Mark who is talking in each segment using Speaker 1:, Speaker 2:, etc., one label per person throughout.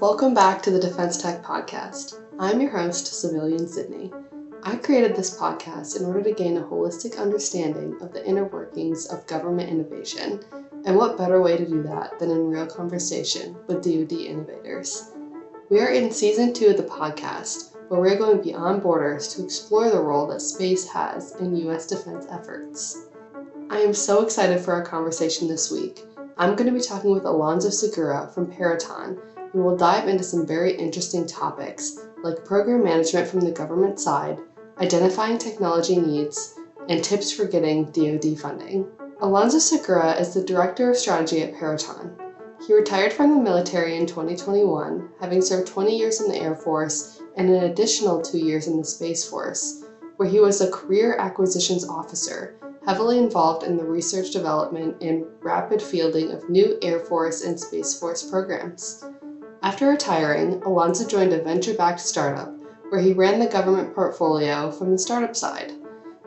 Speaker 1: Welcome back to the Defense Tech Podcast. I'm your host, Civilian Sydney. I created this podcast in order to gain a holistic understanding of the inner workings of government innovation, and what better way to do that than in real conversation with DoD innovators. We are in Season 2 of the podcast, where we're going beyond borders to explore the role that space has in U.S. defense efforts. I am so excited for our conversation this week. I'm going to be talking with Alonso Segura from Peraton, and we'll dive into some very interesting topics like program management from the government side, identifying technology needs, and tips for getting DoD funding. Alonso Segura is the Director of Strategy at Peraton. He retired from the military in 2021, having served 20 years in the Air Force and an additional 2 years in the Space Force, where he was a career acquisitions officer, heavily involved in the research, development, and rapid fielding of new Air Force and Space Force programs. After retiring, Alonso joined a venture-backed startup, where he ran the government portfolio from the startup side.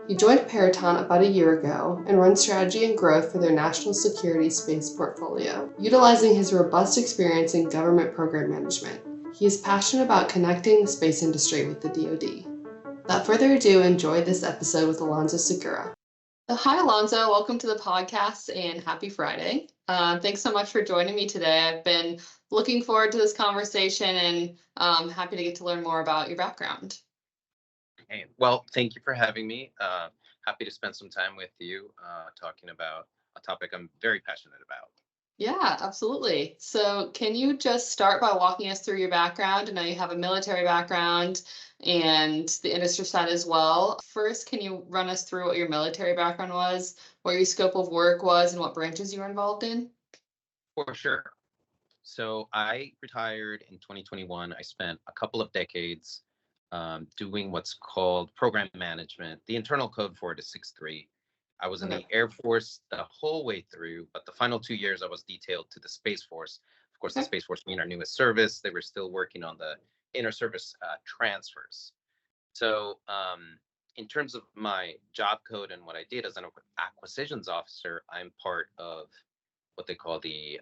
Speaker 1: He joined Peraton about a year ago and runs strategy and growth for their national security space portfolio, utilizing his robust experience in government program management. He is passionate about connecting the space industry with the DoD. Without further ado, enjoy this episode with Alonso Segura. Hi, Alonso. Welcome to the podcast and happy Friday. Thanks so much for joining me today. I've been looking forward to this conversation and happy to get to learn more about your background.
Speaker 2: Hey, well, thank you for having me. Happy to spend some time with you talking about a topic I'm very passionate about.
Speaker 1: Yeah, absolutely. So can you just start by walking us through your background? I know you have a military background and the industry side as well. First, can you run us through what your military background was, what your scope of work was, and what branches you were involved in?
Speaker 2: For sure. So I retired in 2021. I spent a couple of decades doing what's called program management. The internal code for it is 6.3. I was in the Air Force the whole way through, but the final 2 years I was detailed to the Space Force. Of course, the Space Force being our newest service, they were still working on the inter-service transfers. So in terms of my job code and what I did as an acquisitions officer, I'm part of what they call the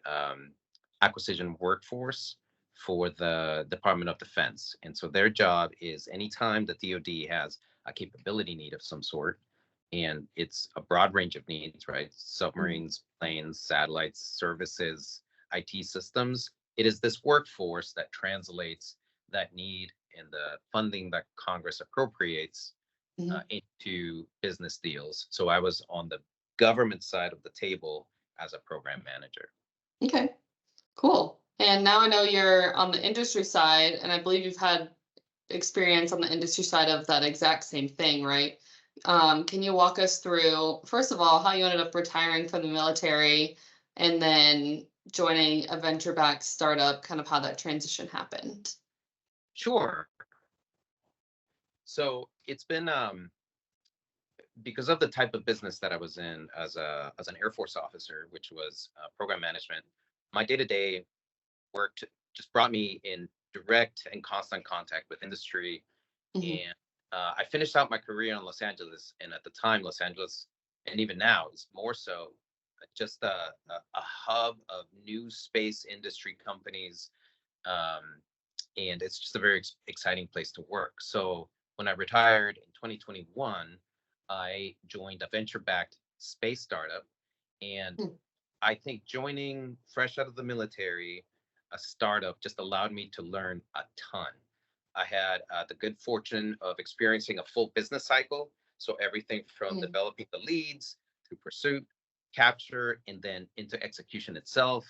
Speaker 2: acquisition workforce for the Department of Defense. And so their job is anytime the DoD has a capability need of some sort, and it's a broad range of needs, right? Submarines, planes, satellites, services, IT systems. It is this workforce that translates that need and the funding that Congress appropriates into business deals. So I was on the government side of the table as a program manager.
Speaker 1: Okay, cool. And now I know you're on the industry side, and I believe you've had experience on the industry side of that exact same thing, right? Can you walk us through, first of all, how you ended up retiring from the military and then joining a venture-backed startup, kind of how that transition happened?
Speaker 2: Sure. So it's been because of the type of business that I was in as an Air Force officer, which was program management. My day-to-day work just brought me in direct and constant contact with industry. And I finished out my career in Los Angeles, and at the time, Los Angeles, and even now, is more so just a hub of new space industry companies, and it's just a very exciting place to work. So when I retired in 2021, I joined a venture-backed space startup, and I think joining fresh out of the military, a startup just allowed me to learn a ton. I had the good fortune of experiencing a full business cycle. So everything from developing the leads to pursuit, capture, and then into execution itself.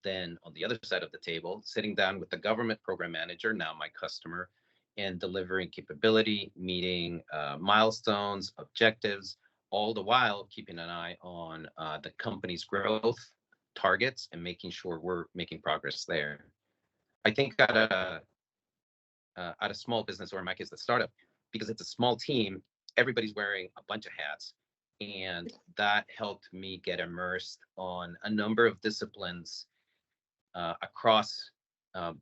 Speaker 2: Then on the other side of the table, sitting down with the government program manager, now my customer, and delivering capability, meeting milestones, objectives, all the while keeping an eye on the company's growth targets and making sure we're making progress there. I think at a small business, or in my case, the startup, because it's a small team, everybody's wearing a bunch of hats. And that helped me get immersed on a number of disciplines across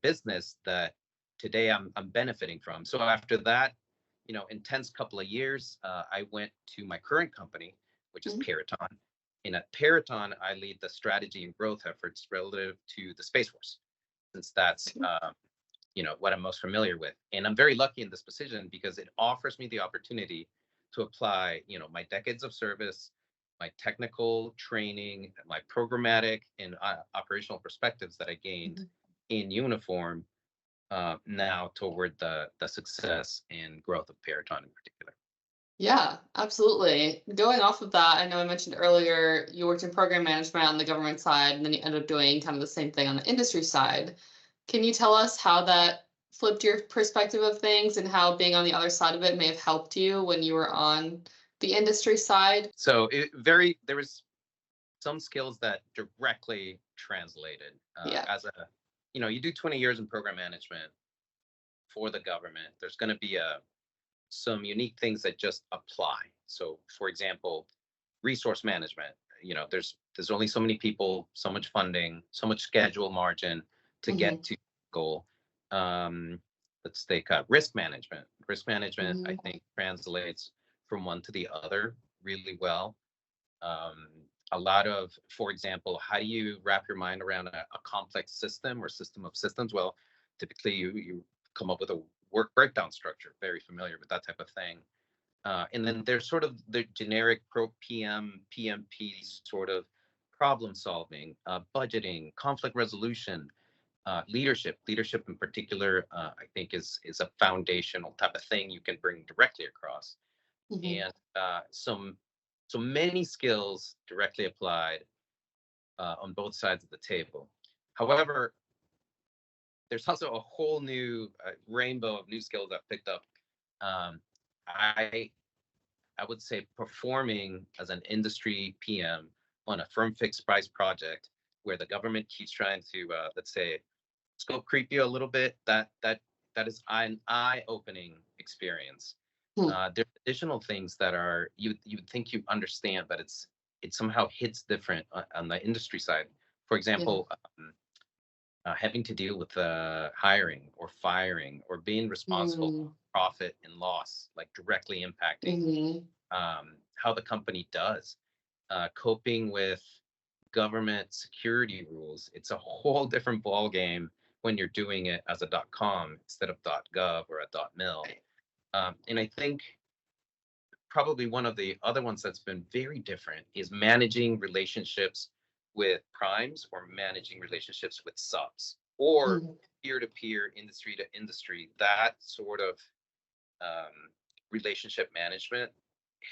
Speaker 2: business that today I'm benefiting from. So after that, intense couple of years, I went to my current company, which is Peraton. And at Peraton, I lead the strategy and growth efforts relative to the Space Force. since that's what I'm most familiar with. And I'm very lucky in this position because it offers me the opportunity to apply, my decades of service, my technical training, my programmatic and operational perspectives that I gained
Speaker 1: Mhm.
Speaker 2: in uniform now toward the success and growth of Peraton in particular.
Speaker 1: Yeah, absolutely. Going off of that, I know I mentioned earlier you worked in program management on the government side, and then you ended up doing kind of the same thing on the industry side. Can you tell us how that flipped your perspective of things and how being on the other side of it may have helped you when you were on the industry side?
Speaker 2: So there was some skills that directly translated
Speaker 1: Yeah.
Speaker 2: as a, you do 20 years in program management for the government. There's going to be some unique things that just apply. So, for example, resource management. There's only so many people, so much funding, so much schedule margin to get
Speaker 1: Hmm.
Speaker 2: to goal. Um, let's take risk management. Risk management, I
Speaker 1: Hmm.
Speaker 2: think, translates from one to the other really well. Um, a lot of, for example, how do you wrap your mind around a complex system or system of systems? Well, typically you come up with a work breakdown structure. Very familiar with that type of thing. And then there's sort of the generic pro PM, PMP sort of problem solving, budgeting, conflict resolution, leadership. Leadership in particular, I think is a foundational type of thing you can bring directly across,
Speaker 1: Hmm.
Speaker 2: and so many skills directly applied on both sides of the table. However, there's also a whole new rainbow of new skills I've picked up. Um, I I would say performing as an industry PM on a firm fixed price project where the government keeps trying to, let's say, scope creep you a little bit. That is an eye-opening experience.
Speaker 1: Hmm.
Speaker 2: There's additional things that are you would think you understand, but it somehow hits different on the industry side. For
Speaker 1: Yeah.
Speaker 2: example, having to deal with hiring or firing or being responsible
Speaker 1: Mm-hmm.
Speaker 2: for profit and loss, like directly impacting
Speaker 1: Hmm.
Speaker 2: how the company does, coping with government security rules. It's a whole different ball game when you're doing it as a .com instead of .gov or a .mil. And I think probably one of the other ones that's been very different is managing relationships with primes or managing relationships with subs or peer-to-peer, industry to industry. That sort of um, relationship management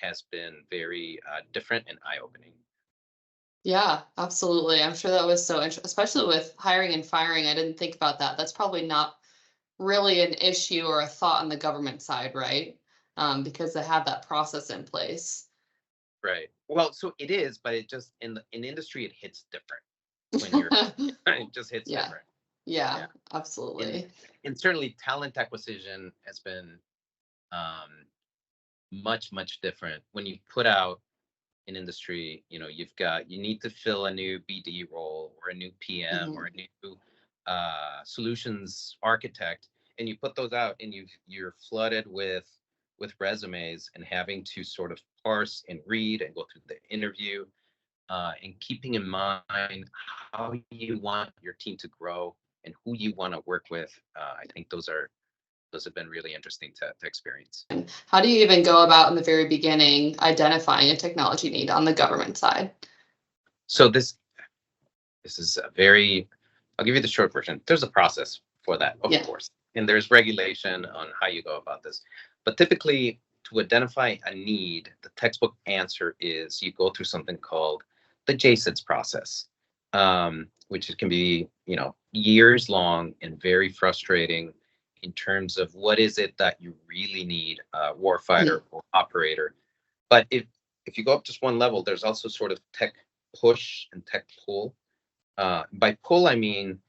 Speaker 2: has been very different and eye-opening.
Speaker 1: Yeah, absolutely. I'm sure that was so interesting, especially with hiring and firing. I didn't think about that. That's probably not really an issue or a thought on the government side, right? Because they have that process in place.
Speaker 2: Right. Well, so it is, but it just in industry it hits different when you're it just hits
Speaker 1: Yeah,
Speaker 2: different.
Speaker 1: yeah,
Speaker 2: Yeah. And
Speaker 1: absolutely.
Speaker 2: and certainly talent acquisition has been um much different. When you put out an industry, you need to fill a new BD role or a new PM or
Speaker 1: Hmm.
Speaker 2: a new solutions architect, and you put those out and you're flooded with resumes and having to sort of parse and read and go through the interview, and keeping in mind how you want your team to grow and who you want to work with. I think those have been really interesting to experience.
Speaker 1: How do you even go about in the very beginning identifying a technology need on the government side?
Speaker 2: So this is a very, I'll give you the short version. There's a process for that, of
Speaker 1: Yeah.
Speaker 2: course, and there's regulation on how you go about this. But typically, to identify a need, the textbook answer is you go through something called the JSIDS process, which can be, years long and very frustrating in terms of what is it that you really need, warfighter
Speaker 1: Mhm.
Speaker 2: or operator. But if you go up just one level, there's also sort of tech push and tech pull. By pull, I mean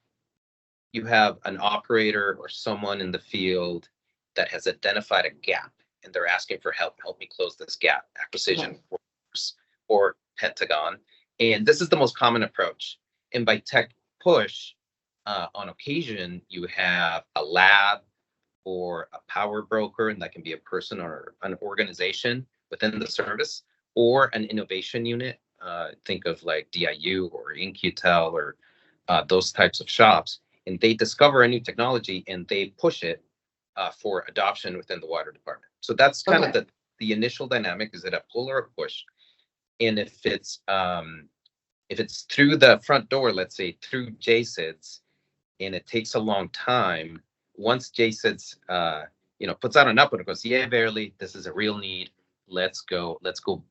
Speaker 2: you have an operator or someone in the field that has identified a gap and they're asking for help. Help me close this gap. Acquisition
Speaker 1: Okay.
Speaker 2: Force or Pentagon. And this is the most common approach. And by tech push, on occasion, you have a lab or a power broker, and that can be a person or an organization within the service, or an innovation unit. Think of like DIU or InQtel or those types of shops. and they discover a new technology and they push it for adoption within the water department. So that's kind of
Speaker 1: Okay.
Speaker 2: the initial dynamic. Is it a pull or a push? And if it's through the front door, let's say through JSIDS, and it takes a long time, once JSIDS puts out an upload and goes, yeah, barely, this is a real need. Let's go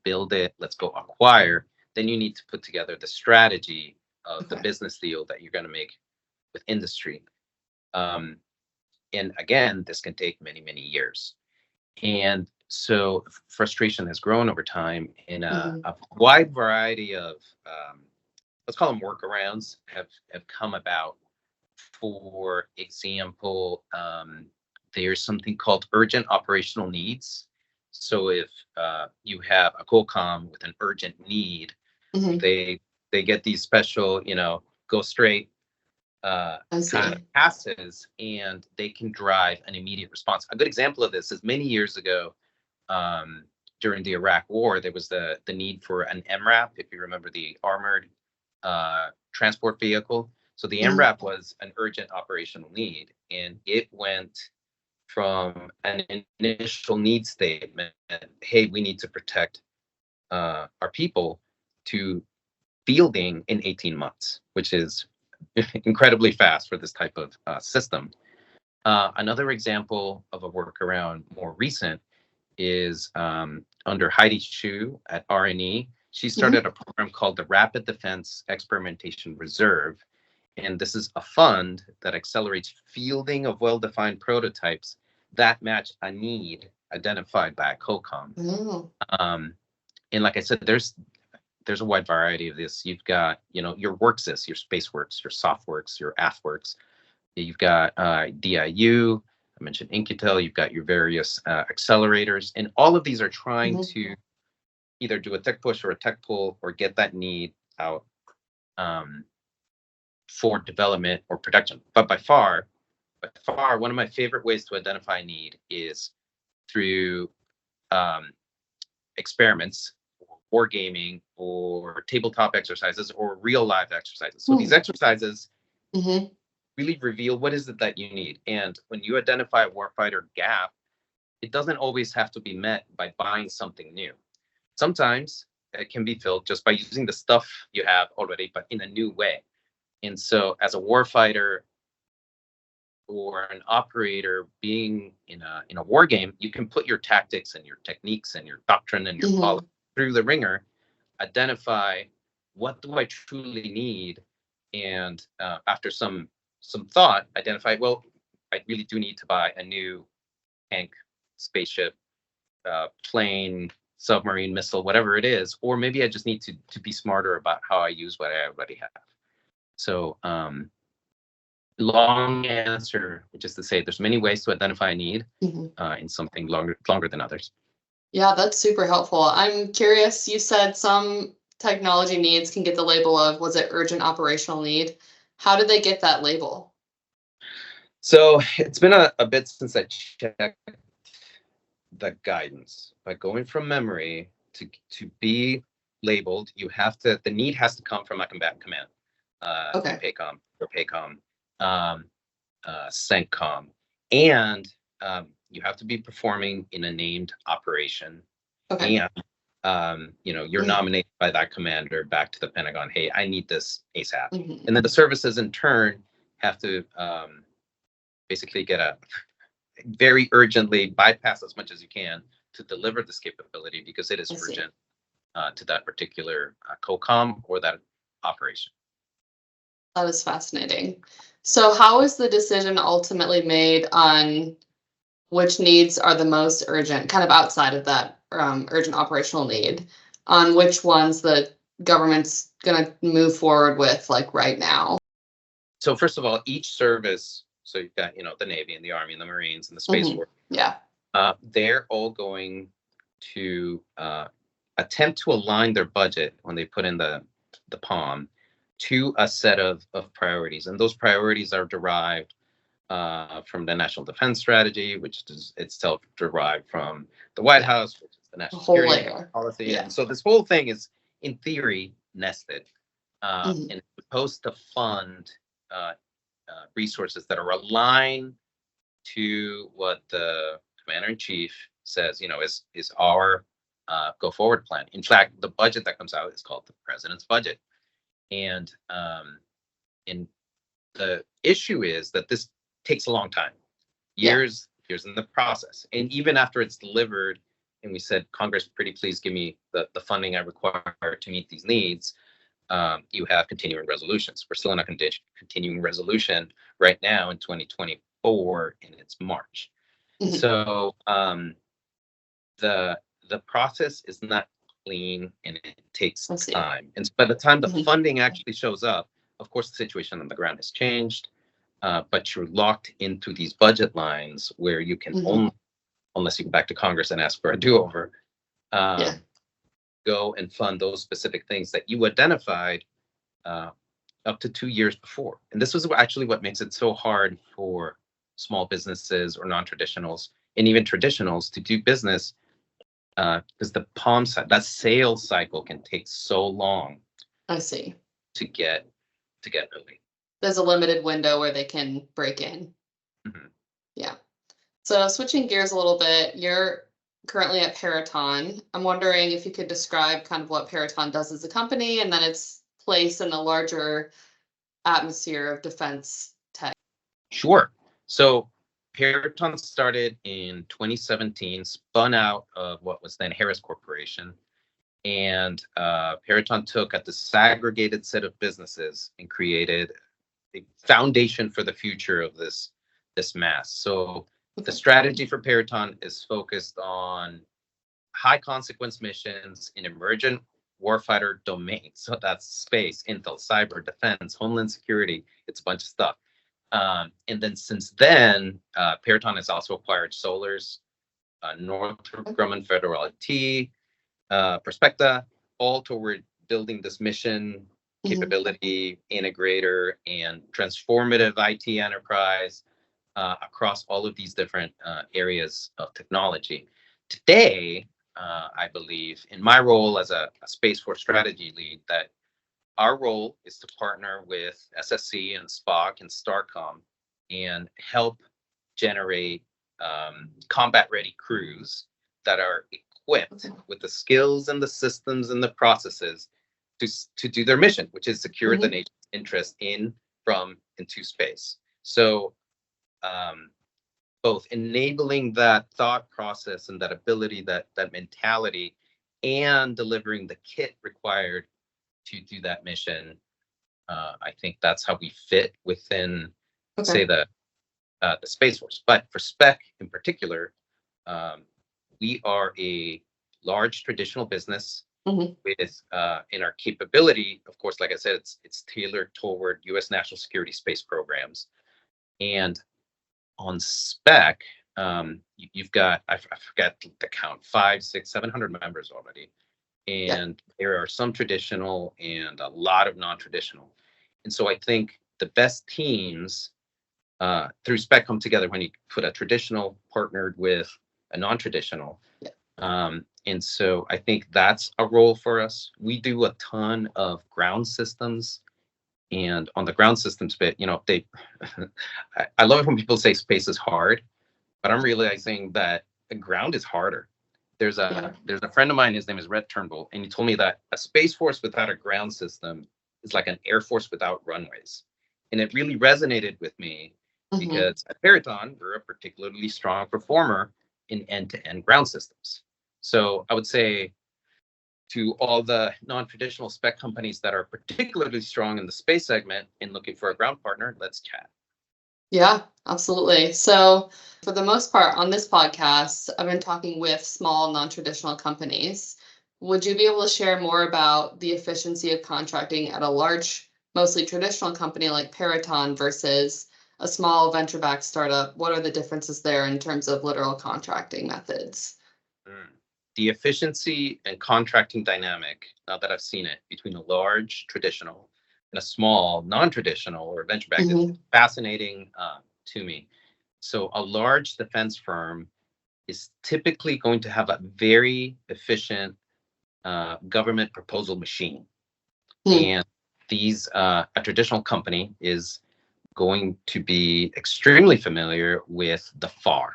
Speaker 2: build it, let's go acquire. Then you need to put together the strategy of the
Speaker 1: Okay.
Speaker 2: business deal that you're going to make with industry. And again, this can take many, many years. And so frustration has grown over time, and a wide variety of, let's call them workarounds, have come about. For example, there's something called urgent operational needs. So if you have a COCOM with an urgent need,
Speaker 1: Mm-hmm.
Speaker 2: they get these special, go straight
Speaker 1: I
Speaker 2: kind of
Speaker 1: see.
Speaker 2: passes, and they can drive an immediate response. A good example of this is many years ago, um, during the Iraq War, there was the need for an MRAP, if you remember, the armored transport vehicle. So the
Speaker 1: Mm-hmm.
Speaker 2: MRAP was an urgent operational need, and it went from an initial need statement, hey, we need to protect our people, to fielding in 18 months, which is incredibly fast for this type of system. Another example of a workaround more recent is under Heidi Chu at RNE. She
Speaker 1: Mm-hmm.
Speaker 2: started a program called the Rapid Defense Experimentation Reserve. And this is a fund that accelerates fielding of well-defined prototypes that match a need identified by a COCOM.
Speaker 1: Oh.
Speaker 2: And like I said, there's a wide variety of this. You've got, your WorkSys, your SpaceWorks, your SoftWorks, your AFWorks. You've got DIU. I mentioned Incutel. You've got your various accelerators, and all of these are trying
Speaker 1: Mm-hmm.
Speaker 2: to either do a tech push or a tech pull, or get that need out for development or production. But by far, one of my favorite ways to identify need is through experiments, or gaming, or tabletop exercises, or real live exercises. So these exercises
Speaker 1: Mm-hmm.
Speaker 2: really reveal what is it that you need. And when you identify a warfighter gap, it doesn't always have to be met by buying something new. Sometimes it can be filled just by using the stuff you have already, but in a new way. And so as a warfighter or an operator being in a war game, you can put your tactics and your techniques and your doctrine and your
Speaker 1: Mm-hmm.
Speaker 2: policy through the ringer, identify what do I truly need, and after some thought, identify, well, I really do need to buy a new tank, spaceship, plane, submarine, missile, whatever it is, or maybe I just need to be smarter about how I use what I already have. So long answer, which is to say there's many ways to identify a need in something longer than others.
Speaker 1: Yeah, that's super helpful. I'm curious, you said some technology needs can get the label of, was it urgent operational need? How did they get that label?
Speaker 2: So it's been a bit since I checked the guidance, but going from memory to be labeled, the need has to come from a combatant command,
Speaker 1: Okay.
Speaker 2: UPACOM or PACOM, CENTCOM, and you have to be performing in a named operation,
Speaker 1: Okay.
Speaker 2: and you're nominated by that commander back to the Pentagon. Hey, I need this ASAP.
Speaker 1: Mm-hmm.
Speaker 2: And then the services in turn have to basically get a very urgently bypass as much as you can to deliver this capability, because it is urgent to that particular COCOM or that operation.
Speaker 1: That is fascinating. So how is the decision ultimately made on which needs are the most urgent, kind of outside of that urgent operational need, on which ones the government's going to move forward with, like right now?
Speaker 2: So first of all, each service, so you've got, the Navy and the Army and the Marines and the Space Force,
Speaker 1: Yeah.
Speaker 2: they're all going to attempt to align their budget when they put in the POM to a set of priorities. And those priorities are derived from the National Defense Strategy, which is itself derived from the White House, which is the National Security Policy.
Speaker 1: Yeah.
Speaker 2: And so this whole thing is, in theory, nested. And it's supposed to fund resources that are aligned to what the commander-in-chief says, is our go forward plan. In fact, the budget that comes out is called the president's budget. And the issue is that this takes a long time, years in the process. And even after it's delivered, and we said, Congress, pretty please give me the funding I require to meet these needs, you have continuing resolutions. We're still in a continuing resolution right now in 2024, and it's March.
Speaker 1: Mhm.
Speaker 2: So the process is not clean, and it takes time. And so by the time the funding actually shows up, of course, the situation on the ground has changed, but you're locked into these budget lines where you can only, unless you go back to Congress and ask for a do-over, go and fund those specific things that you identified up to 2 years before. And this was actually what makes it so hard for small businesses or non-traditionals and even traditionals to do business, because that sales cycle can take so long.
Speaker 1: I see.
Speaker 2: To get moving.
Speaker 1: There's a limited window where they can break in. Yeah. So switching gears a little bit, you're currently at Peraton. I'm wondering if you could describe kind of what Peraton does as a company and then its place in the larger atmosphere of defense tech.
Speaker 2: Sure. So Peraton started in 2017, spun out of what was then Harris Corporation. And Peraton took a disaggregated set of businesses and created a foundation for the future of this mass. So the strategy for Peraton is focused on high consequence missions in emergent warfighter domains. So that's space, intel, cyber, defense, homeland security. It's a bunch of stuff. And then since then, Peraton has also acquired Solars, Northrop Grumman Federal IT, Perspecta, all toward building this mission capability integrator and transformative IT enterprise across all of these different areas of technology. Today, I believe, in my role as a Space Force strategy lead, that our role is to partner with SSC and SPOC and STARCOM and help generate combat-ready crews that are equipped with the skills and the systems and the processes to do their mission, which is secure the nation's interest in, from, and to space. So both enabling that thought process and that ability, that mentality, and delivering the kit required to do that mission, I think that's how we fit within, say, the Space Force. But for SPEC in particular, we are a large traditional business with, in our capability, of course, like I said, it's tailored toward U.S. national security space programs. And on SPEC, you've got, I forget the count, 500, 600, 700 members already. And there are some traditional and a lot of non-traditional. And so I think the best teams through SPEC come together when you put a traditional partnered with a non-traditional. And so I think that's a role for us. We do a ton of ground systems. And on the ground systems bit, I love it when people say space is hard, but I'm realizing that the ground is harder. There's a friend of mine, his name is Red Turnbull, and he told me that a Space Force without a ground system is like an Air Force without runways. And it really resonated with me because at Peraton, we're a particularly strong performer in end-to-end ground systems. So I would say to all the non-traditional spec companies that are particularly strong in the space segment and looking for a ground partner, let's chat.
Speaker 1: Yeah, absolutely. So for the most part on this podcast, I've been talking with small non-traditional companies. Would you be able to share more about the efficiency of contracting at a large, mostly traditional company like Peraton versus a small venture-backed startup? What are the differences there in terms of literal contracting methods?
Speaker 2: The efficiency and contracting dynamic, now that I've seen it, between a large traditional and a small non-traditional or venture-backed is fascinating to me. So a large defense firm is typically going to have a very efficient government proposal machine. And a traditional company is going to be extremely familiar with the FAR,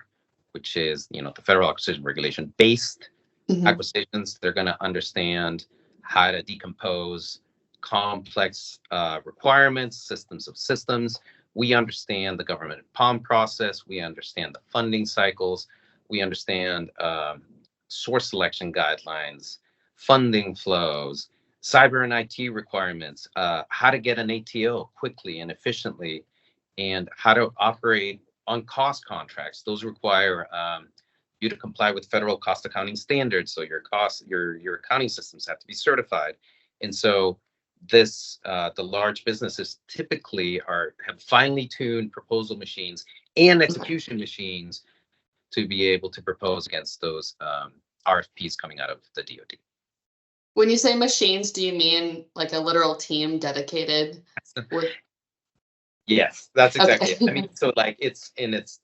Speaker 2: which is, the Federal Acquisition Regulation based
Speaker 1: Hmm.
Speaker 2: acquisitions. They're going to understand how to decompose complex requirements, systems of systems. We understand the government POM process. We understand the funding cycles. We understand source selection guidelines, funding flows, cyber and IT requirements, how to get an ATO quickly and efficiently, and how to operate on cost contracts. Those require you to comply with federal cost accounting standards. So your accounting systems have to be certified. And so the large businesses typically have finely tuned proposal machines and execution machines to be able to propose against those RFPs coming out of the DoD.
Speaker 1: When you say machines, do you mean like a literal team dedicated with?
Speaker 2: Yes, that's exactly
Speaker 1: Okay.
Speaker 2: it. I mean, so like it's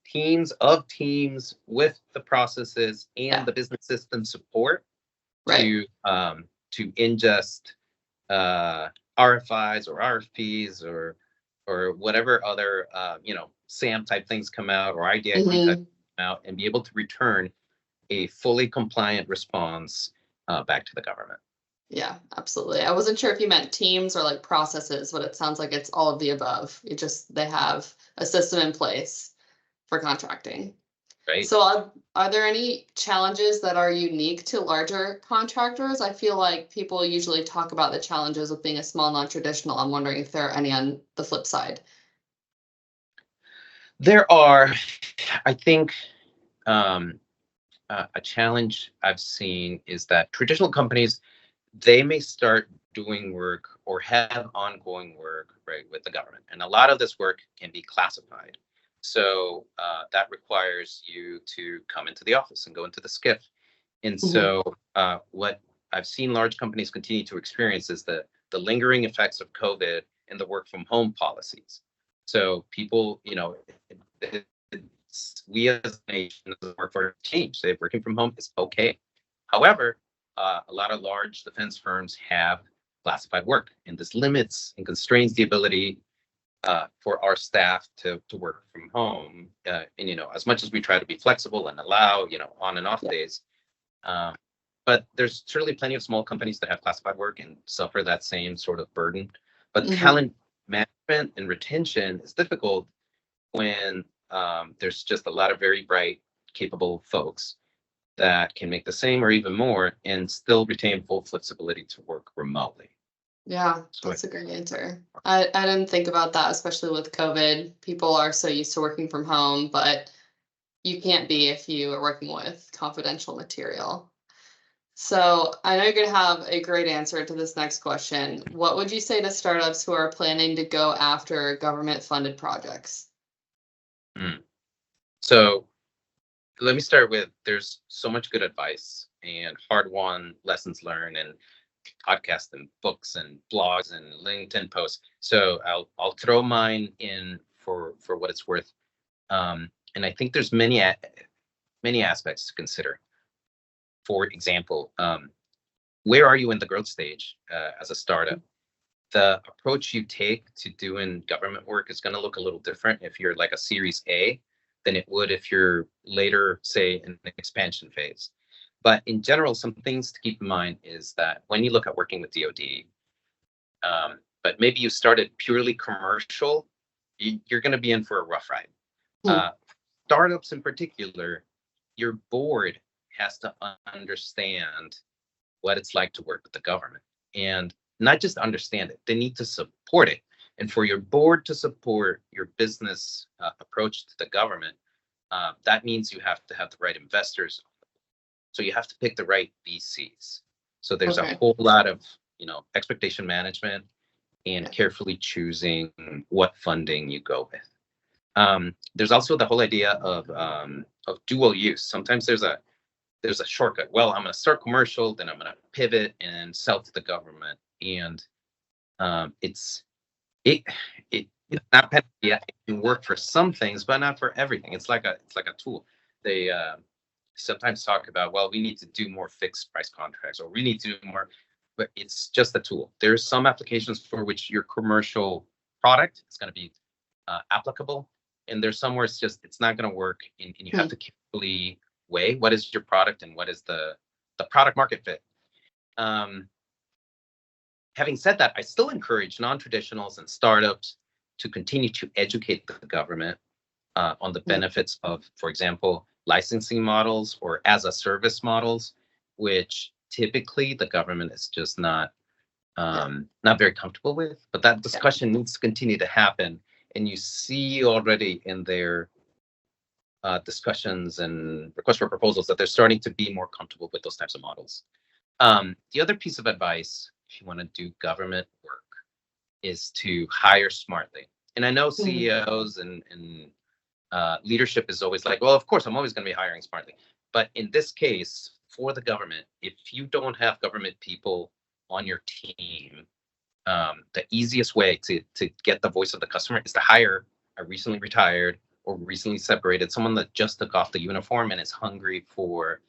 Speaker 2: teams of teams with the processes and
Speaker 1: Yeah.
Speaker 2: the business system support
Speaker 1: Right.
Speaker 2: to ingest RFIs or RFPs or whatever other SAM type things come out or IDIQ type
Speaker 1: Hmm.
Speaker 2: come out and be able to return a fully compliant response back to the government.
Speaker 1: Yeah, absolutely. I wasn't sure if you meant teams or like processes, but it sounds like it's all of the above. They have a system in place for contracting.
Speaker 2: Right.
Speaker 1: So are there any challenges that are unique to larger contractors? I feel like people usually talk about the challenges of being a small non-traditional. I'm wondering if there are any on the flip side.
Speaker 2: There are, I think, a challenge I've seen is that traditional companies, they may start doing work or have ongoing work, right, with the government. And a lot of this work can be classified. So that requires you to come into the office and go into the skiff. And
Speaker 1: Hmm.
Speaker 2: so what I've seen large companies continue to experience is the lingering effects of COVID and the work from home policies. So people, we as a nation work for change. Say working from home is okay. However, a lot of large defense firms have classified work, and this limits and constrains the ability for our staff to work from home. And as much as we try to be flexible and allow on and off
Speaker 1: Yeah.
Speaker 2: days, um, but there's certainly plenty of small companies that have classified work and suffer that same sort of burden. But
Speaker 1: Hmm.
Speaker 2: talent management and retention is difficult when there's just a lot of very bright, capable folks that can make the same or even more and still retain full flexibility to work remotely.
Speaker 1: Yeah,
Speaker 2: So
Speaker 1: that's a great answer. I didn't think about that, especially with COVID. People are so used to working from home, but you can't be if you are working with confidential material. So I know you're going to have a great answer to this next question. What would you say to startups who are planning to go after government funded projects?
Speaker 2: mm. So let me start with there's so much good advice and hard-won lessons learned and podcasts and books and blogs and LinkedIn posts. So I'll throw mine in for what it's worth. And I think there's many aspects to consider. For example, where are you in the growth stage as a startup? The approach you take to doing government work is going to look a little different if you're like a Series A than it would if you're later, say, in the expansion phase. But in general, some things to keep in mind is that when you look at working with DoD, but maybe you started purely commercial, you're going to be in for a rough ride.
Speaker 1: Hmm.
Speaker 2: Uh, Startups in particular, your board has to understand what it's like to work with the government and not just understand it, they need to support it. And for your board to support your business approach to the government, that means you have to have the right investors. So you have to pick the right VCs. So there's a
Speaker 1: Okay.
Speaker 2: whole lot of expectation management and carefully choosing what funding you go with. There's also the whole idea of dual use. Sometimes there's a shortcut. Well, I'm going to start commercial, then I'm going to pivot and sell to the government, and it's it it's not yeah, it can work for some things, but not for everything. It's like a tool. They sometimes talk about, well, we need to do more fixed price contracts, or we need to do more, but it's just a tool. There's some applications for which your commercial product is going to be applicable, and there's some where it's not going to work, and you have to carefully weigh what is your product and what is the product market fit. Having said that, I still encourage non-traditionals and startups to continue to educate the government on the benefits of, for example, licensing models or as a service models, which typically the government is just not very comfortable with. But that discussion needs to continue to happen, and you see already in their discussions and requests for proposals that they're starting to be more comfortable with those types of models. The other piece of advice, if you want to do government work, is to hire smartly. And I know CEOs and leadership is always like, well, of course, I'm always going to be hiring smartly. But in this case, for the government, if you don't have government people on your team, the easiest way to get the voice of the customer is to hire a recently retired or recently separated, someone that just took off the uniform and is hungry for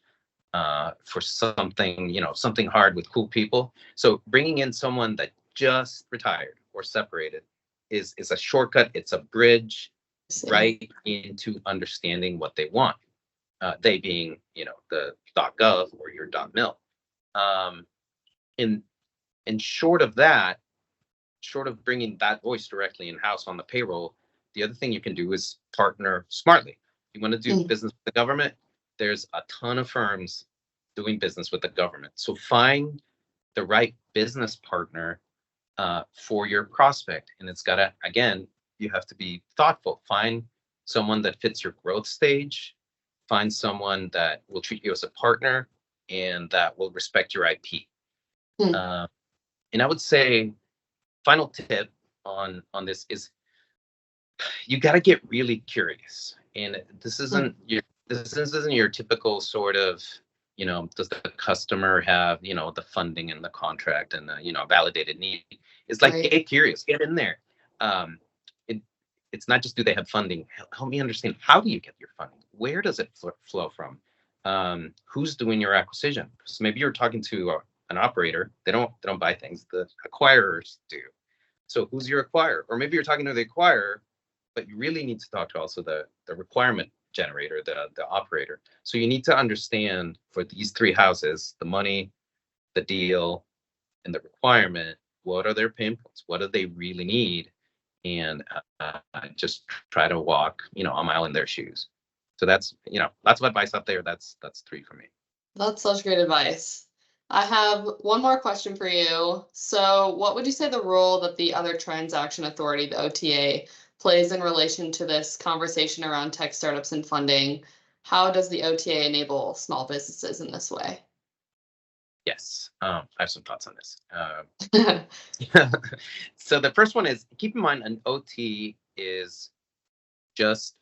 Speaker 2: something, something hard with cool people. So bringing in someone that just retired or separated is a shortcut. It's a bridge right into understanding what they want. They being, the .gov or your .mil. In short of that, short of bringing that voice directly in-house on the payroll, the other thing you can do is partner smartly. You want to do business with the government, there's a ton of firms doing business with the government. So find the right business partner for your prospect. And it's got to, again, you have to be thoughtful. Find someone that fits your growth stage. Find someone that will treat you as a partner and that will respect your IP. And I would say, final tip on this is you got to get really curious. And this isn't your typical sort of, does the customer have, the funding and the contract and the, validated need. It's like, get curious, get in there. It's not just do they have funding. Help me understand, how do you get your funding? Where does it flow from? Who's doing your acquisition? Because maybe you're talking to an operator. They don't buy things. The acquirers do. So who's your acquirer? Or maybe you're talking to the acquirer, but you really need to talk to also the requirement generator, the operator. So you need to understand, for these three houses, the money, the deal, and the requirement, what are their pain points? What do they really need? And just try to walk, a mile in their shoes. So that's, lots of advice out there. That's 3 for me.
Speaker 1: That's such great advice. I have one more question for you. So what would you say the role that the other transaction authority, the OTA, plays in relation to this conversation around tech startups and funding? How does the OTA enable small businesses in this way?
Speaker 2: Yes, I have some thoughts on this. So the first one is, keep in mind, an OT is just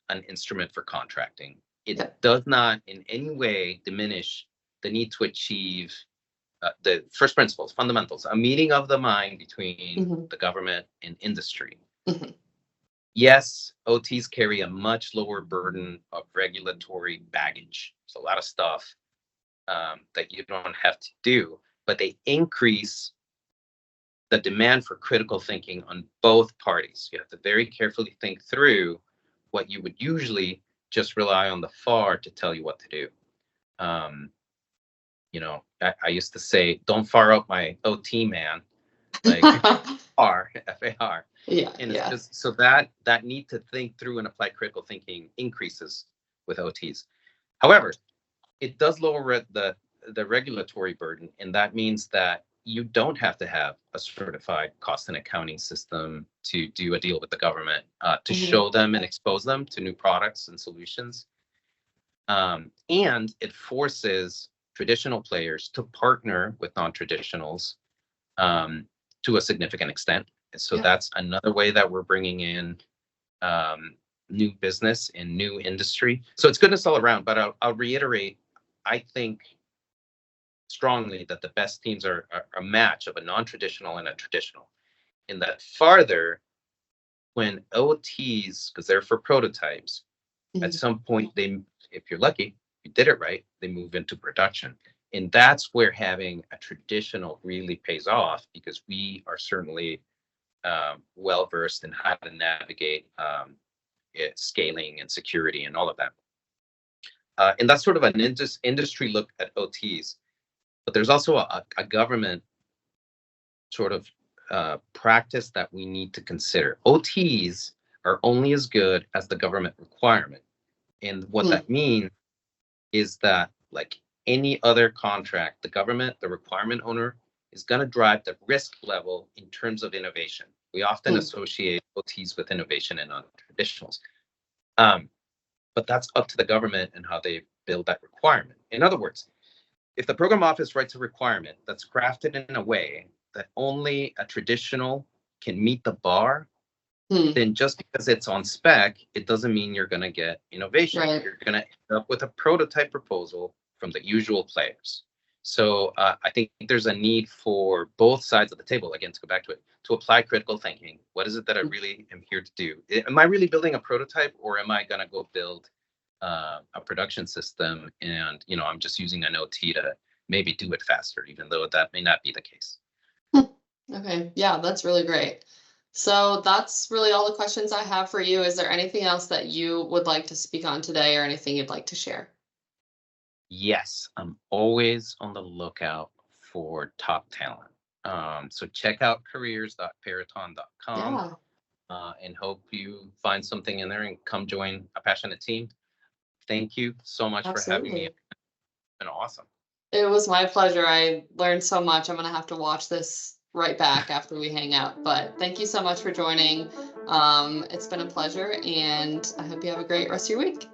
Speaker 2: an instrument for contracting. It does not in any way diminish the need to achieve the first principles, fundamentals, a meeting of the mind between the government and industry. Yes, OTs carry a much lower burden of regulatory baggage. It's a lot of stuff that you don't have to do, but they increase the demand for critical thinking on both parties. You have to very carefully think through what you would usually just rely on the FAR to tell you what to do. I used to say, don't far up my OT, man. Like FAR. Yeah. And it's just so that need to think through and apply critical thinking increases with OTs. However, it does lower the regulatory burden, and that means that you don't have to have a certified cost and accounting system to do a deal with the government, to show them and expose them to new products and solutions. And it forces traditional players to partner with non-traditionals to a significant extent. And so that's another way that we're bringing in new business and new industry. So it's goodness all around, but I'll reiterate, I think strongly that the best teams are a match of a non-traditional and a traditional. In that farther, when OTs, because they're for prototypes, at some point, if you're lucky, you did it right, they move into production. And that's where having a traditional really pays off, because we are certainly well versed in how to navigate scaling and security and all of that. And that's sort of an industry look at OTs. But there's also a government sort of practice that we need to consider. OTs are only as good as the government requirement. And what that means is that, like any other contract, the government, the requirement owner, is going to drive the risk level in terms of innovation. We often associate OTs with innovation and non-traditionals. But that's up to the government and how they build that requirement. In other words, if the program office writes a requirement that's crafted in a way that only a traditional can meet the bar, then just because it's on spec, it doesn't mean you're going to get innovation.
Speaker 1: Right.
Speaker 2: You're going to end up with a prototype proposal from the usual players. So I think there's a need for both sides of the table, again, to go back to it, to apply critical thinking. What is it that I really am here to do? Am I really building a prototype, or am I going to go build a production system and, I'm just using an OT to maybe do it faster, even though that may not be the case.
Speaker 1: Okay, yeah, that's really great. So that's really all the questions I have for you. Is there anything else that you would like to speak on today, or anything you'd like to share?
Speaker 2: Yes, I'm always on the lookout for top talent. So check out careers.peraton.com and hope you find something in there and come join a passionate team. Thank you so much for having me.
Speaker 1: Absolutely.
Speaker 2: It's been awesome.
Speaker 1: It was my pleasure. I learned so much. I'm going to have to watch this right back after we hang out. But thank you so much for joining. It's been a pleasure, and I hope you have a great rest of your week.